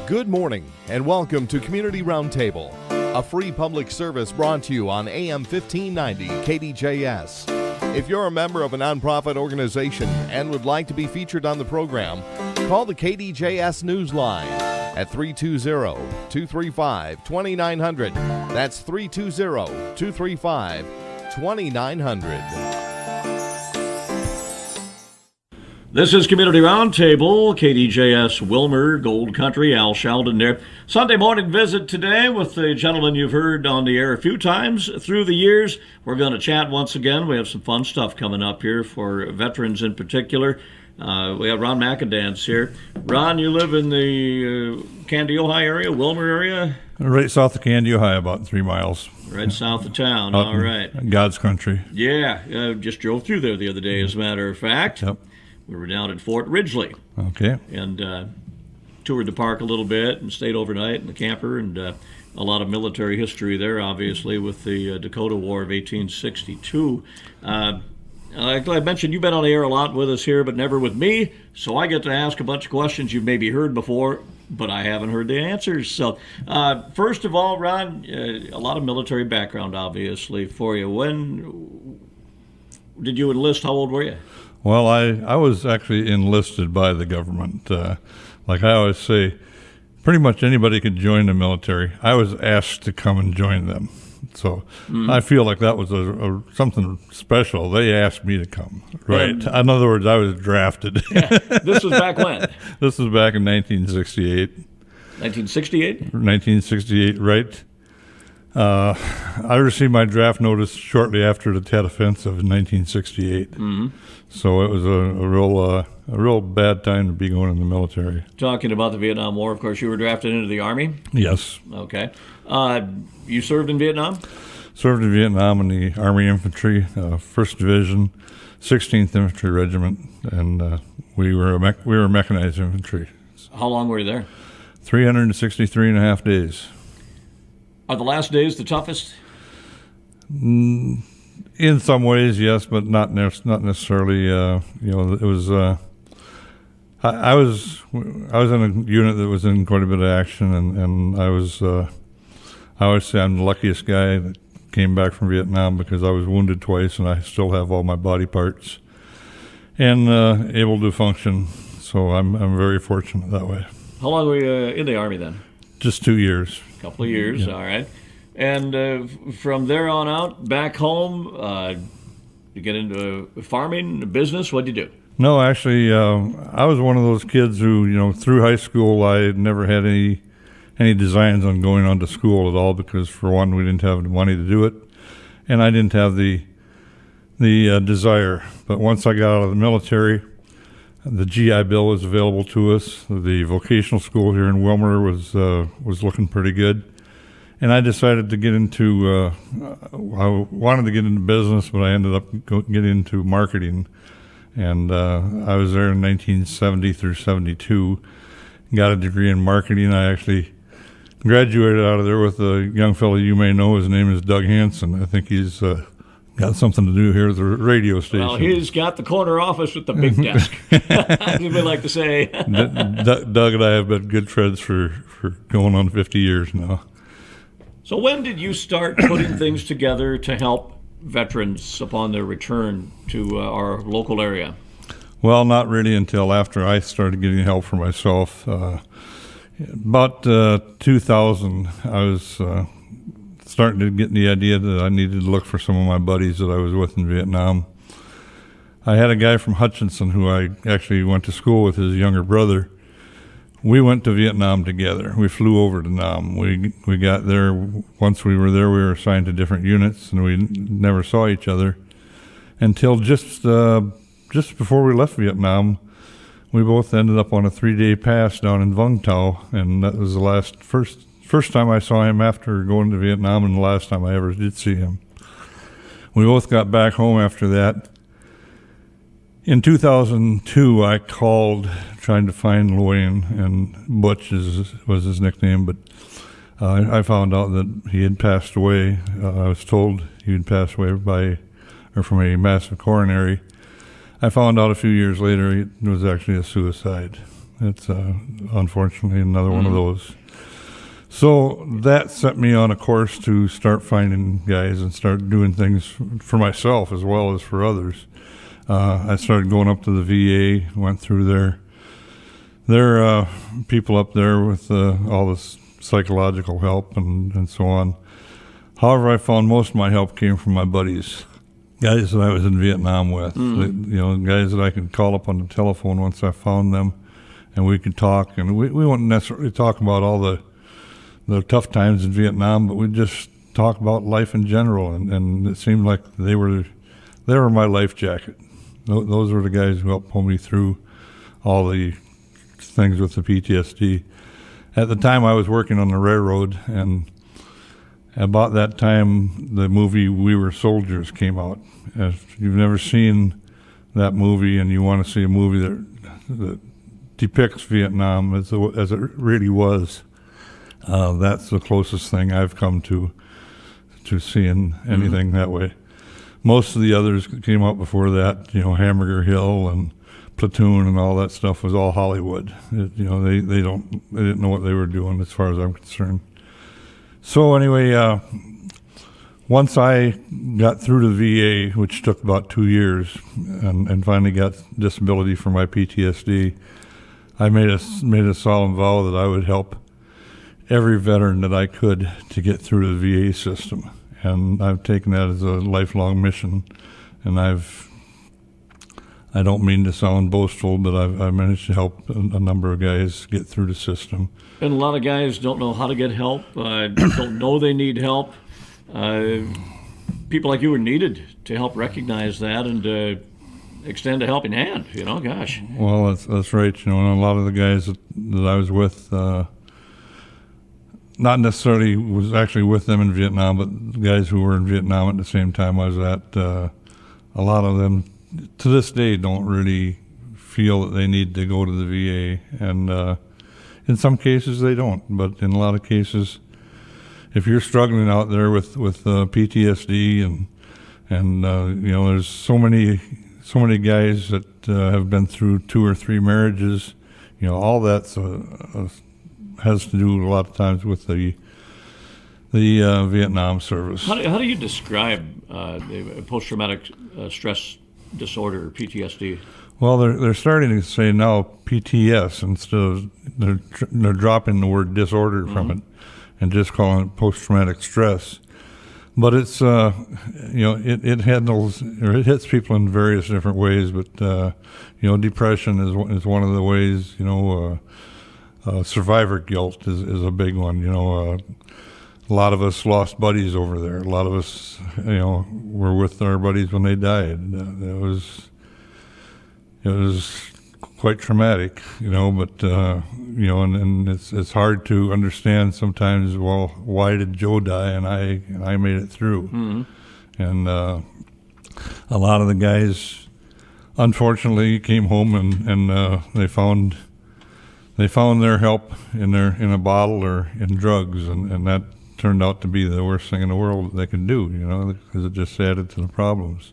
Good morning and welcome to Community Roundtable, a free public service brought to you on AM 1590 KDJS. If you're a member of a nonprofit organization and would like to be featured on the program, call the KDJS Newsline at 320-235-2900. That's 320-235-2900. This is Community Roundtable, KDJS Willmar, Gold Country, Al Sheldon there. Sunday morning visit today with the gentleman you've heard on the air a few times through the years. We're going to chat once again. We have some fun stuff coming up here for veterans in particular. We have Ron Mackedanz here. Ron, you live in the Candy, Ohio area, Willmar area? Right south of Candy, Ohio, about 3 miles. Right south of town, Out all right. God's country. Yeah, just drove through there the other day, as a matter of fact. Yep. We were down at Fort Ridgely. Okay. And toured the park a little bit and stayed overnight in the camper, and a lot of military history there, obviously, with the Dakota War of 1862. Like I mentioned, you've been on the air a lot with us here, but never with me, so I get to ask a bunch of questions you've maybe heard before, but I haven't heard the answers. So, first of all, Ron, a lot of military background, obviously, for you. When did you enlist? How old were you? Well, I was actually enlisted by the government. Like I always say, pretty much anybody could join the military. I was asked to come and join them. So I feel like that was something special. They asked me to come. Right. In other words, I was drafted. Yeah. This was back when? This was back in 1968. 1968? 1968, right. I received my draft notice shortly after the Tet Offensive in 1968. Mm-hmm. So it was a real bad time to be going in the military. Talking about the Vietnam War, of course, you were drafted into the Army? Yes. Okay. You served in Vietnam? Served in Vietnam in the Army Infantry, 1st Division, 16th Infantry Regiment, and we were mechanized infantry. How long were you there? 363 and a half days. Are the last days the toughest? In some ways, yes, but not necessarily. It was. I was in a unit that was in quite a bit of action, and I was. I always say I'm the luckiest guy that came back from Vietnam because I was wounded twice, and I still have all my body parts and able to function. So I'm very fortunate that way. How long were you in the Army then? Just 2 years. A couple of years, yeah. All right. And from there on out, back home, you get into farming, business. What'd you do? No, actually, I was one of those kids who, through high school, I never had any designs on going on to school at all because, for one, we didn't have the money to do it, and I didn't have the desire. But once I got out of the military, the GI Bill was available to us. The vocational school here in Willmar was looking pretty good. And I decided to get into, I wanted to get into business, but I ended up getting into marketing. And I was there in 1970 through 72, got a degree in marketing. I actually graduated out of there with a young fellow you may know. His name is Doug Hansen. I think he's got something to do here at the radio station. Well, he's got the corner office with the big desk. As we like to say. Doug and I have been good friends for going on 50 years now. So when did you start putting things together to help veterans upon their return to our local area? Well, not really until after I started getting help for myself. About 2000, I was starting to get the idea that I needed to look for some of my buddies that I was with in Vietnam. I had a guy from Hutchinson who I actually went to school with, his younger brother. We went to Vietnam together. We flew over to Nam. We got there. Once we were there, we were assigned to different units, and we never saw each other until just before we left Vietnam. We both ended up on a 3-day pass down in Vung Tau, and that was the first time I saw him after going to Vietnam, and the last time I ever did see him. We both got back home after that. In 2002, I called trying to find Loyan, and Butch was his nickname, but I found out that he had passed away. I was told he had passed away from a massive coronary. I found out a few years later it was actually a suicide. It's unfortunately another one of those. So that set me on a course to start finding guys and start doing things for myself as well as for others. I started going up to the VA, went through their people up there with all this psychological help and so on. However, I found most of my help came from my buddies, guys that I was in Vietnam with, guys that I could call up on the telephone once I found them, and we could talk. And we wouldn't necessarily talk about all the tough times in Vietnam, but we'd just talk about life in general, and it seemed like they were my life jacket. Those were the guys who helped pull me through all the things with the PTSD. At the time, I was working on the railroad, and about that time, the movie We Were Soldiers came out. If you've never seen that movie and you want to see a movie that depicts Vietnam as it really was, that's the closest thing I've come to seeing anything that way. Most of the others came out before that, Hamburger Hill and Platoon and all that stuff was all Hollywood. They didn't know what they were doing as far as I'm concerned. So anyway, once I got through to VA, which took about 2 years, and finally got disability for my PTSD, I made a solemn vow that I would help every veteran that I could to get through the VA system. And I've taken that as a lifelong mission, and I don't mean to sound boastful, but I've managed to help a number of guys get through the system. And a lot of guys don't know how to get help, don't know they need help. People like you are needed to help recognize that and extend a helping hand, gosh. Well, that's right, and a lot of the guys that I was with, not necessarily was actually with them in Vietnam, but the guys who were in Vietnam at the same time I was at, a lot of them to this day don't really feel that they need to go to the VA, and in some cases they don't, but in a lot of cases, if you're struggling out there with PTSD and there's so many guys that have been through 2 or 3 marriages, all that's has to do a lot of times with the Vietnam service. How do you describe the post-traumatic stress disorder, or PTSD? Well, they're starting to say now PTS instead of they're dropping the word disorder from it and just calling it post-traumatic stress. But it's it handles or it hits people in various different ways. But depression is one of the ways. Survivor guilt is a big one. A lot of us lost buddies over there. A lot of us, were with our buddies when they died. It was quite traumatic, but and it's hard to understand sometimes. Well, why did Joe die and I made it through? Mm-hmm. And a lot of the guys, unfortunately, came home and they found their help in a bottle or in drugs, and that turned out to be the worst thing in the world that they could do, because it just added to the problems.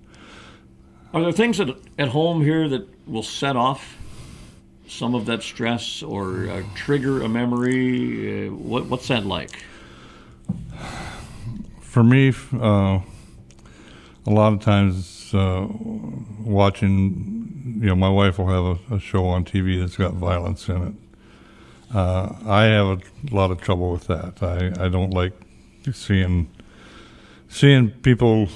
Are there things at home here that will set off some of that stress or trigger a memory? What's that like? For me, a lot of times watching, my wife will have a show on TV that's got violence in it. I have a lot of trouble with that. I don't like seeing people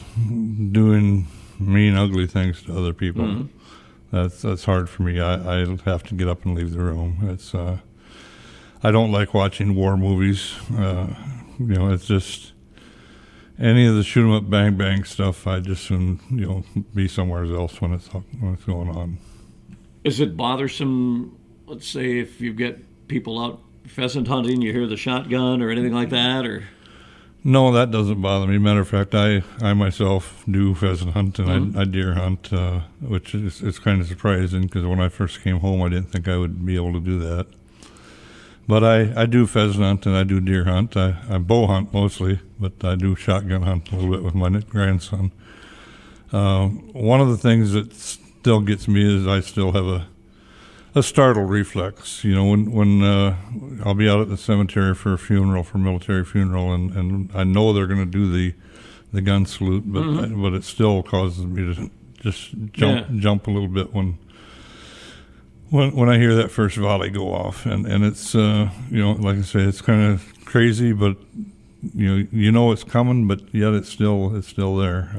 doing mean, ugly things to other people. Mm-hmm. That's hard for me. I have to get up and leave the room. It's I don't like watching war movies. It's just any of the shoot 'em up, bang bang stuff. I just soon be somewhere else when it's going on. Is it bothersome? Let's say if you get people out pheasant hunting, you hear the shotgun or anything like that, or? No, that doesn't bother me. Matter of fact, I myself do pheasant hunt and Mm-hmm. I deer hunt, which it's kind of surprising because when I first came home, I didn't think I would be able to do that. But I do pheasant hunt and I do deer hunt. I bow hunt mostly, but I do shotgun hunt a little bit with my grandson. One of the things that still gets me is I still have a startle reflex. You know, when I'll be out at the cemetery for a funeral, for a military funeral, and I know they're going to do the gun salute, but it still causes me to just jump a little bit when I hear that first volley go off, and it's you know, like I say, it's kind of crazy, but you know it's coming, but yet it's still there.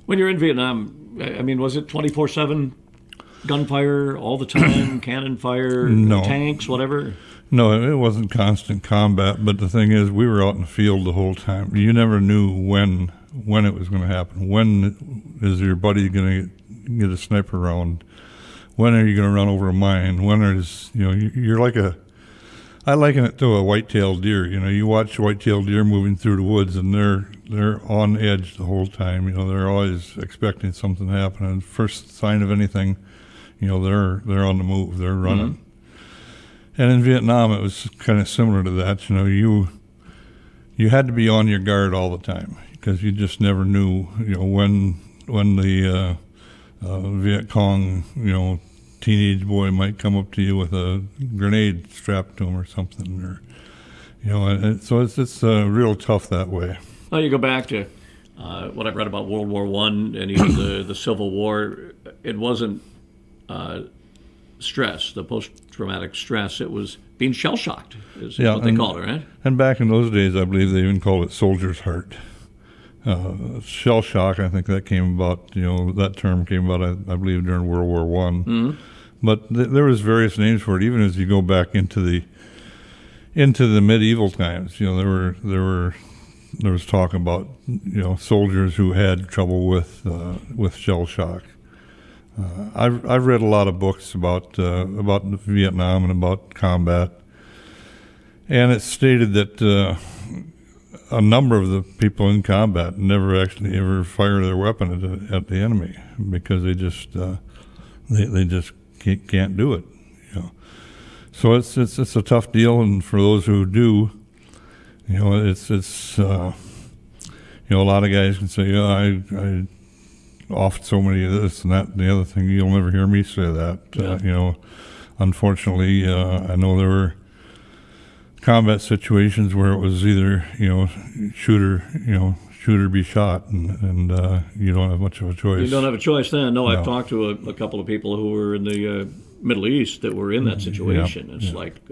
When you're in Vietnam, I mean, was it 24/7 gunfire all the time, cannon fire, tanks, whatever? No, it wasn't constant combat, but the thing is, we were out in the field the whole time. You never knew when it was going to happen. When is your buddy going to get a sniper round? When are you going to run over a mine? When is, you're like I liken it to a white-tailed deer. You watch white-tailed deer moving through the woods, and they're on edge the whole time. They're always expecting something to happen. And first sign of anything, they're on the move. They're running. Mm-hmm. And in Vietnam, it was kind of similar to that. You had to be on your guard all the time because you just never knew, when the Viet Cong, teenage boy might come up to you with a grenade strapped to him or something, or and so it's real tough that way. Well, you go back to what I've read about World War I and even the Civil War. It wasn't stress, the post-traumatic stress. It was being shell-shocked, is what they called it, right? And back in those days, I believe they even called it soldier's heart. Shell shock, I think that came about, that term came about, I believe, during World War I. Mm-hmm. But there was various names for it, even as you go back into the medieval times. There was talk about, soldiers who had trouble with shell shock. I've read a lot of books about Vietnam and about combat, and it's stated that a number of the people in combat never actually ever fire their weapon at the enemy because they just can't do it. So it's a tough deal, and for those who do, it's a lot of guys can say, I offed so many of this and that and the other thing. You'll never hear me say that. Yeah. Unfortunately, I know there were combat situations where it was either shooter be shot, and you don't have much of a choice. You don't have a choice then. No. I've talked to a couple of people who were in the Middle East that were in that situation. It's like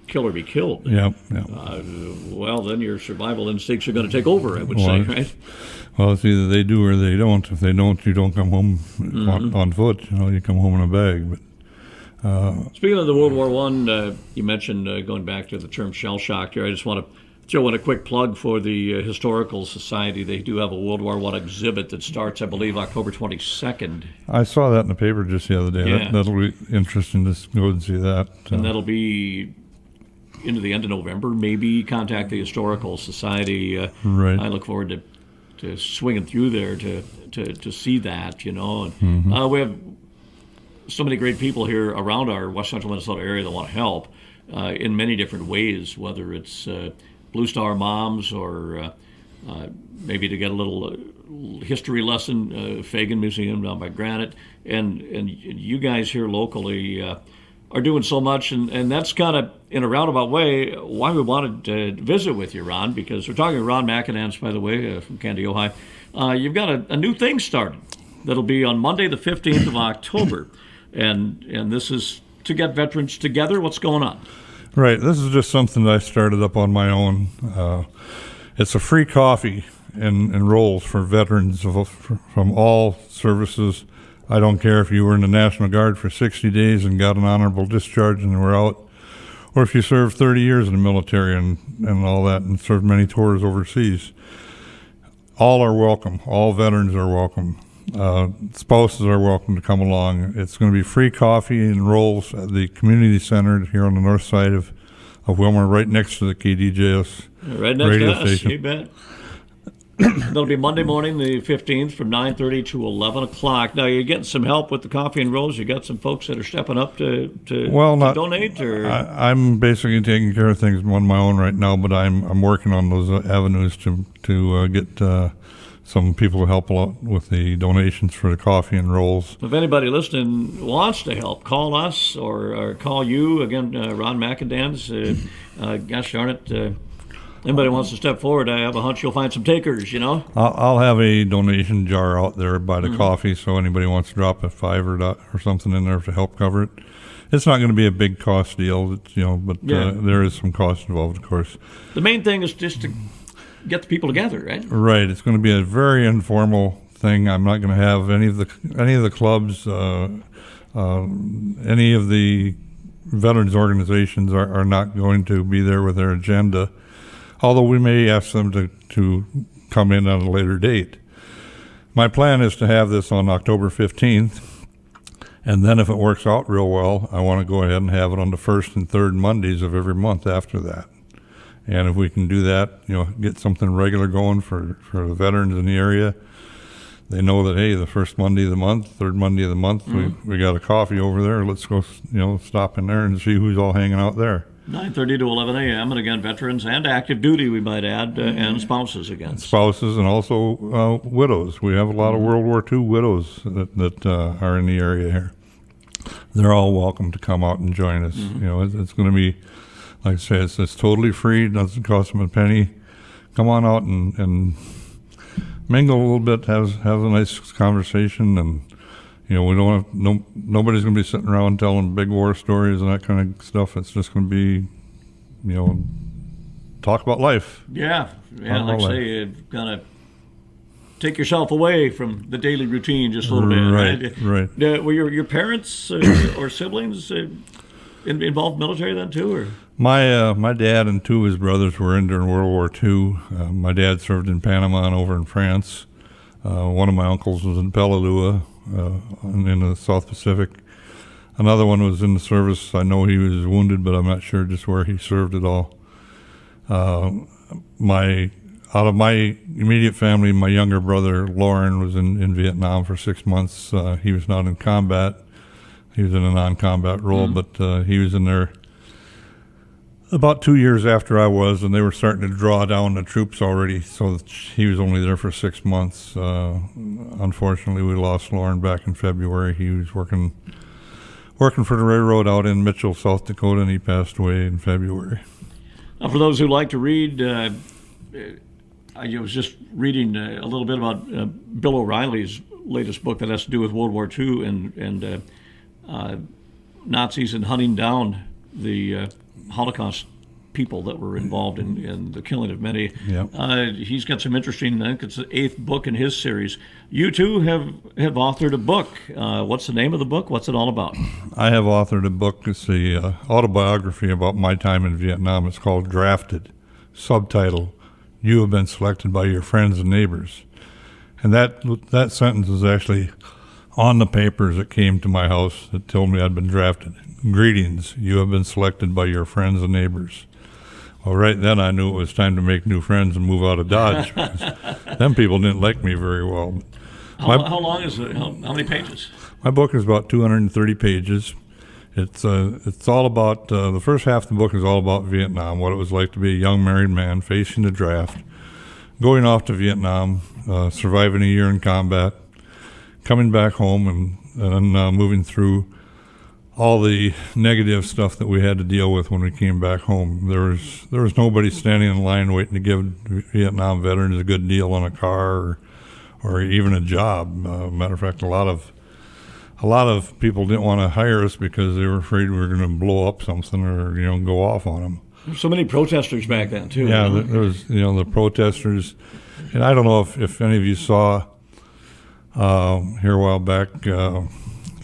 kill or be killed. Well, then your survival instincts are going to take over, I would say, right? Well, it's either they do or they don't. If they don't, you don't come home on foot. You come home in a bag. But speaking of the World War I, you mentioned going back to the term shell shock here. I just want to throw in a quick plug for the Historical Society. They do have a World War I exhibit that starts, I believe, October 22nd. I saw that in the paper just the other day. Yeah. That'll be interesting to go and see that. And that'll be into the end of November. Maybe contact the Historical Society. Right. I look forward to swinging through there to see that, And we have so many great people here around our West Central Minnesota area that want to help in many different ways, whether it's Blue Star Moms or maybe to get a little history lesson, Fagan Museum down by Granite. And you guys here locally are doing so much, and that's kind of, in a roundabout way, why we wanted to visit with you, Ron, because we're talking to Ron Mackedanz, by the way, from Candy, Ohio. You've got a new thing started that'll be on Monday, the 15th of October. And this is to get veterans together. What's going on? Right. This is just something that I started up on my own. It's a free coffee and rolls for veterans from all services. I don't care if you were in the National Guard for 60 days and got an honorable discharge and were out, or if you served 30 years in the military and all that and served many tours overseas. All are welcome. All veterans are welcome. Spouses are welcome to come along. It's going to be free coffee and rolls at the community center here on the north side of Willmar, right next to the KDJS right next radio to us, station. You bet. That'll be Monday morning, the 15th, from 9:30 to 11 o'clock. Now, you're getting some help with the coffee and rolls. You got some folks that are stepping up to donate? Or I'm basically taking care of things on my own right now, but I'm working on those avenues to get some people help a lot with the donations for the coffee and rolls. If anybody listening wants to help, call us or call you. Again, Ron Mackedanz. Gosh darn it. Anybody wants to step forward, I have a hunch you'll find some takers, I'll have a donation jar out there by the coffee, so anybody wants to drop a $5 or something in there to help cover it. It's not going to be a big cost deal, but there is some cost involved, of course. The main thing is just to get the people together, right? Right. It's going to be a very informal thing. I'm not going to have any of the clubs, any of the veterans organizations are not going to be there with their agenda, although we may ask them to come in on a later date. My plan is to have this on October 15th, and then if it works out real well, I want to go ahead and have it on the first and third Mondays of every month after that. And if we can do that, get something regular going for the veterans in the area, they know that, hey, the first Monday of the month, third Monday of the month, we got a coffee over there. Let's go, stop in there and see who's all hanging out there. 9:30 to 11 a.m. And again, veterans and active duty, we might add, and spouses again. Spouses and also widows. We have a lot of World War II widows that are in the area here. They're all welcome to come out and join us. It's going to be, like I say, it's totally free. Doesn't cost them a penny. Come on out and mingle a little bit. Have a nice conversation, and we don't have nobody's going to be sitting around telling big war stories and that kind of stuff. It's just going to be, talk about life. Yeah. Like I say, you've got to take yourself away from the daily routine just a little bit. Right. Were your parents or siblings involved in the military then too, or? My dad and two of his brothers were in during World War II. My dad served in Panama and over in France. One of my uncles was in Peleliu in the South Pacific. Another one was in the service. I know he was wounded, but I'm not sure just where he served at all. Out of my immediate family, my younger brother, Lauren, was in Vietnam for 6 months. He was not in combat. He was in a non-combat role, but he was in there about 2 years after I was, and they were starting to draw down the troops already, so he was only there for 6 months. Unfortunately, we lost Lauren back in February. He was working for the railroad out in Mitchell, South Dakota, and he passed away in February. Now, for those who like to read, I was just reading a little bit about Bill O'Reilly's latest book that has to do with World War II and Nazis and hunting down the Holocaust people that were involved in the killing of many. Yep. He's got some interesting, I think it's the 8th book in his series. You too have authored a book. What's the name of the book? What's it all about? I have authored a book. It's the autobiography about my time in Vietnam. It's called Drafted. Subtitle, You Have Been Selected by Your Friends and Neighbors. And that sentence is actually on the papers that came to my house that told me I'd been drafted. Greetings, you have been selected by your friends and neighbors. Well, right then I knew it was time to make new friends and move out of Dodge. Them people didn't like me very well. How long is it? How many pages? My book is about 230 pages. It's all about, the first half of the book is all about Vietnam, what it was like to be a young married man facing the draft, going off to Vietnam, surviving a year in combat, coming back home and moving through all the negative stuff that we had to deal with when we came back home. There was nobody standing in line waiting to give Vietnam veterans a good deal on a car or even a job. Matter of fact, a lot of people didn't want to hire us because they were afraid we were going to blow up something or go off on them. There's so many protesters back then too. Yeah, there was the protesters, and I don't know if any of you saw here a while back.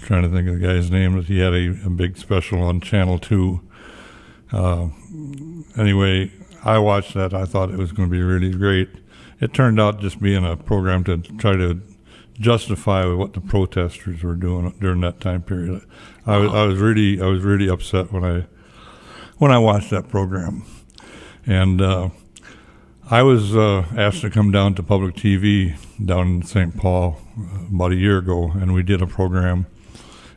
Trying to think of the guy's name. He had a big special on Channel 2. Anyway, I watched that. I thought it was going to be really great. It turned out just being a program to try to justify what the protesters were doing during that time period. I was really upset when I watched that program, and I was asked to come down to public TV down in St. Paul about a year ago, and we did a program.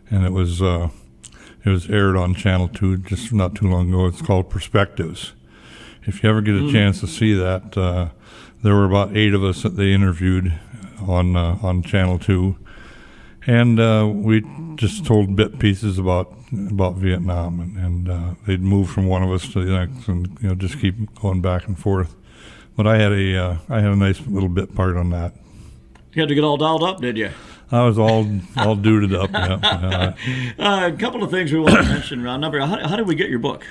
And it was aired on Channel 2 just not too long ago. It's called Perspectives. If you ever get a chance to see that, there were about 8 of us that they interviewed on Channel 2. And we just told bit pieces about Vietnam, and they'd move from one of us to the next, and just keep going back and forth. But I had a nice little bit part on that. You had to get all dialed up, did you? I was all duded up. Yeah. A couple of things we want to mention, Ron. How did we get your book?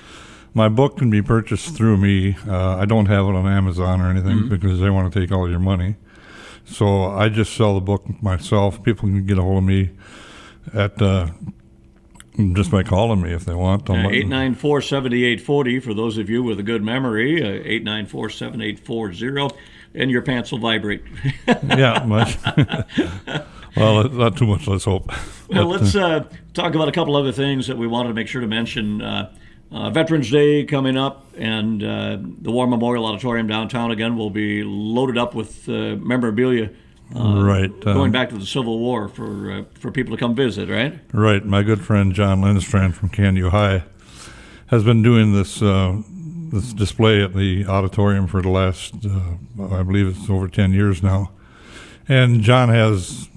My book can be purchased through me. I don't have it on Amazon or anything because they want to take all your money. So I just sell the book myself. People can get a hold of me at just by calling me if they want. 894-7840 for those of you with a good memory. 894-7840, and your pants will vibrate. Yeah, well, not too much. Let's hope. Well, let's talk about a couple other things that we wanted to make sure to mention. Veterans Day coming up, and the War Memorial Auditorium downtown again will be loaded up with memorabilia. Going back to the Civil War for people to come visit, right? Right. My good friend John Lindstrand from Canyon High has been doing this this display at the auditorium for the last, I believe it's over 10 years now. And John has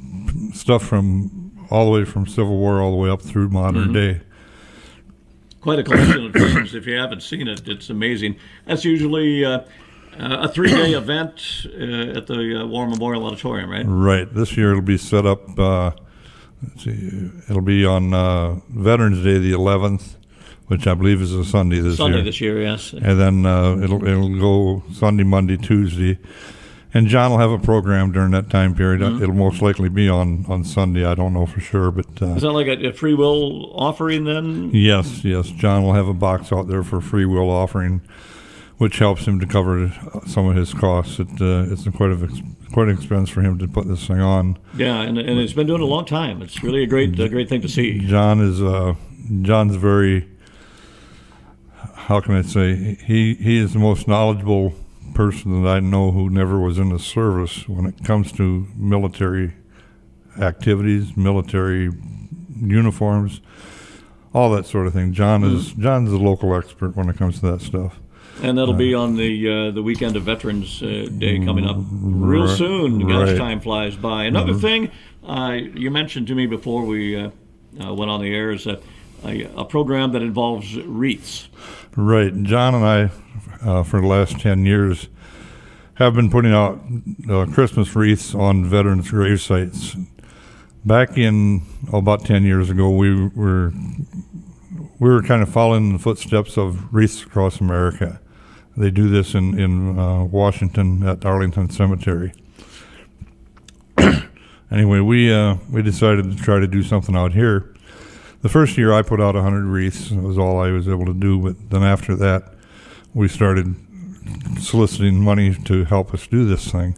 stuff from all the way from Civil War all the way up through modern day. Quite a collection of things. If you haven't seen it, it's amazing. That's usually a 3-day event at the War Memorial Auditorium, right? Right. This year it'll be set up, let's see, it'll be on Veterans Day the 11th, which I believe is a Sunday this year. Sunday this year, yes. And then it'll go Sunday, Monday, Tuesday. And John will have a program during that time period. It'll most likely be on Sunday. I don't know for sure, but is that like a free will offering then? Yes. John will have a box out there for free will offering, which helps him to cover some of his costs. It's quite an expense for him to put this thing on. Yeah, and it's been doing it a long time. It's really a great thing to see. John's very, how can I say, he is the most knowledgeable person that I know who never was in the service when it comes to military activities, military uniforms, all that sort of thing. John's a local expert when it comes to that stuff. And that'll be on the weekend of Veterans Day coming up real soon. Gosh, time flies by. Another thing you mentioned to me before we went on the air is a program that involves wreaths. Right. John and I, for the last 10 years, have been putting out Christmas wreaths on veterans' grave sites. Back in about 10 years ago, we were kind of following the footsteps of Wreaths Across America. They do this in Washington at Arlington Cemetery. Anyway, we decided to try to do something out here. The first year I put out 100 wreaths. That was all I was able to do. But then after that, we started soliciting money to help us do this thing.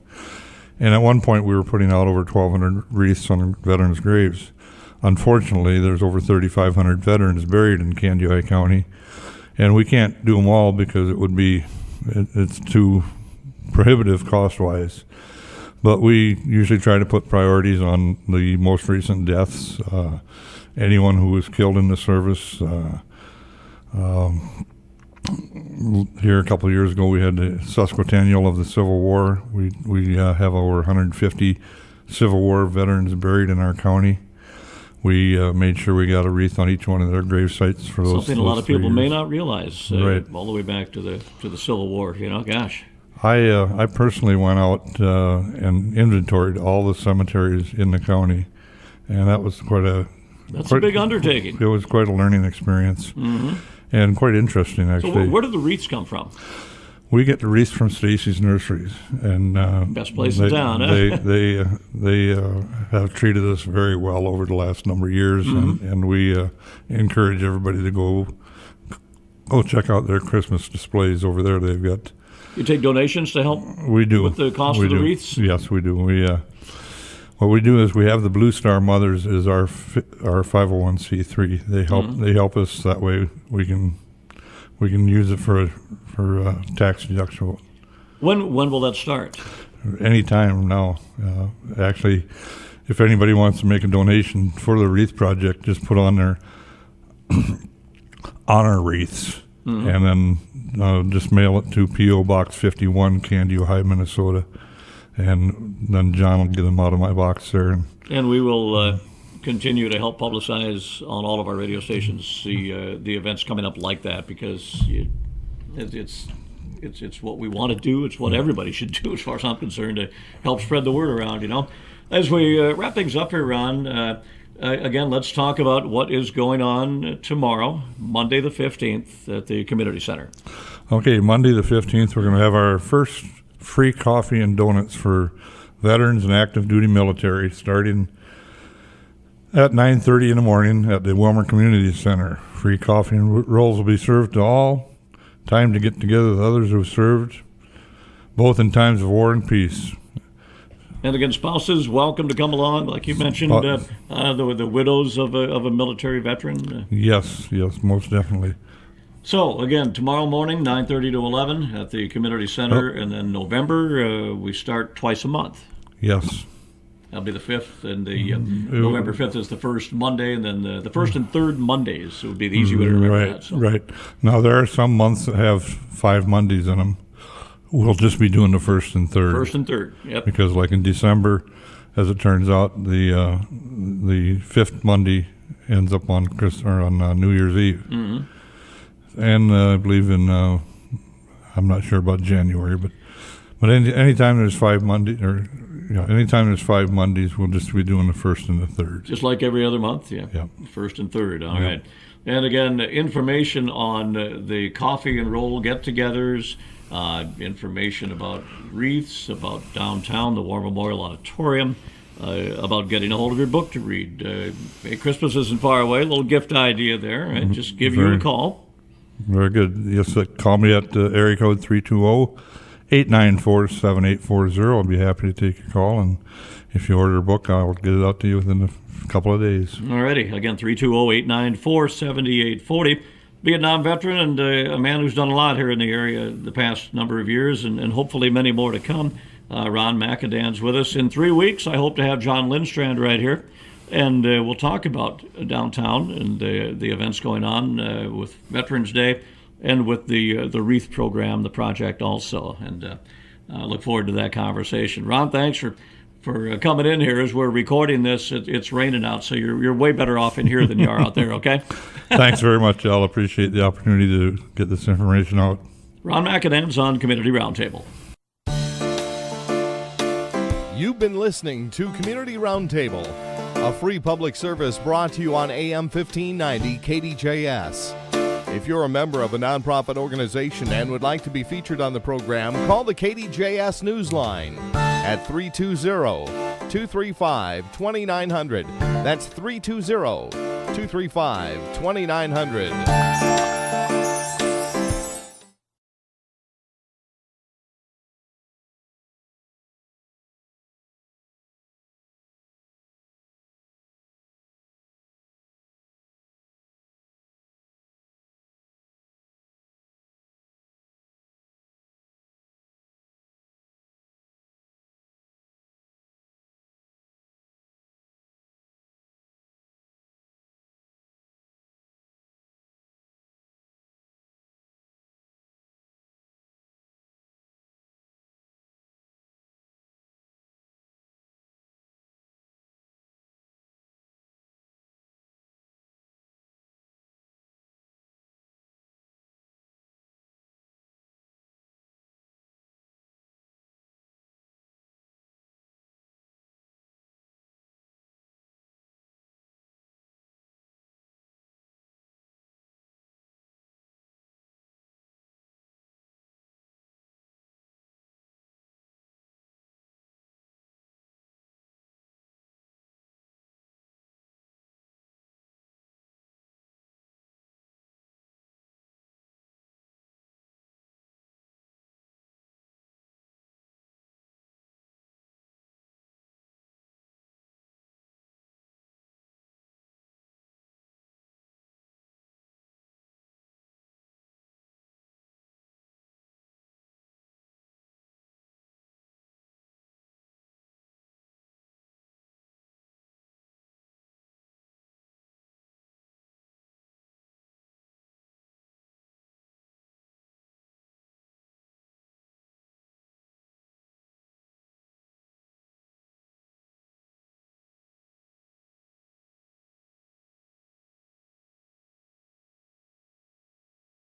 And at one point, we were putting out over 1,200 wreaths on veterans' graves. Unfortunately, there's over 3,500 veterans buried in Canyon County, and we can't do them all because it's too prohibitive cost-wise. But we usually try to put priorities on the most recent deaths, anyone who was killed in the service. Here a couple of years ago, we had the sesquicentennial of the Civil War. We have over 150 Civil War veterans buried in our county. We made sure we got a wreath on each one of their grave sites for those. Something a lot of people may not realize. Right. All the way back to the Civil War. Gosh. I personally went out and inventoried all the cemeteries in the county, and that was That's a big undertaking. It was quite a learning experience, and quite interesting, actually. So where do the wreaths come from? We get the wreaths from Stacy's Nurseries, and best place in town. They have treated us very well over the last number of years, and we encourage everybody to go check out their Christmas displays over there. They've got. You take donations to help. We do with the cost of the wreaths. Yes, we do. What we do is we have the Blue Star Mothers is our 501c3. They help us that way. We can use it for tax deduction. When will that start? Anytime now. Actually, if anybody wants to make a donation for the wreath project, just put on their honor wreaths, and then just mail it to P.O. Box 51, Candy, Ohio, Minnesota, and then John will get them out of my box there. And we will continue to help publicize on all of our radio stations the events coming up like that, because it's what we want to do. It's what everybody should do, as far as I'm concerned, to help spread the word around. As we wrap things up here, Ron, again, let's talk about what is going on tomorrow, Monday the 15th, at the Community Center. Okay, Monday the 15th, we're going to have our first free coffee and donuts for veterans and active duty military, starting at 9:30 in the morning at the Willmar Community Center. Free coffee and rolls will be served to all. Time to get together with others who have served, both in times of war and peace. And again, spouses, welcome to come along. Like you mentioned, the widows of a military veteran. Yes, most definitely. So, again, tomorrow morning, 9:30 to 11 at the Community Center. And then November, we start twice a month. Yes. That'll be the 5th, and the November 5th is the first Monday, and then the first and third Mondays would be the easy way to remember that. So. Right. Now, there are some months that have 5 Mondays in them. We'll just be doing the first and third. First and third, yep. Because like in December, as it turns out, the 5th Monday ends up on New Year's Eve. Mm-hmm. And I believe in, I'm not sure about January, but anytime there's 5 Mondays, anytime there's 5 Mondays, we'll just be doing the first and the third. Just like every other month, yeah. Yep. First and third, all right. And again, information on the coffee and roll get-togethers, information about wreaths, about downtown, the War Memorial Auditorium, about getting a hold of your book to read. Christmas isn't far away, a little gift idea there, right? Mm-hmm. Just give you a call. Very good. Yes, call me at area code 320-894-7840. I'll be happy to take your call, and if you order a book, I'll get it out to you within a couple of days. All righty. Again, 320-894-7840. Vietnam veteran and a man who's done a lot here in the area the past number of years, and hopefully many more to come. Ron Mackedanz with us. In 3 weeks, I hope to have John Lindstrand right here, and we'll talk about downtown and the events going on with Veterans Day and with the wreath program, the project also. And I look forward to that conversation. Ron, thanks for coming in here. As we're recording this, it's raining out, so you're way better off in here than you are out there, okay? Thanks very much. I'll appreciate the opportunity to get this information out. Ron Mackedanz on Community Roundtable. You've been listening to Community Roundtable, a free public service brought to you on AM 1590 KDJS. If you're a member of a nonprofit organization and would like to be featured on the program, call the KDJS Newsline at 320-235-2900. That's 320-235-2900.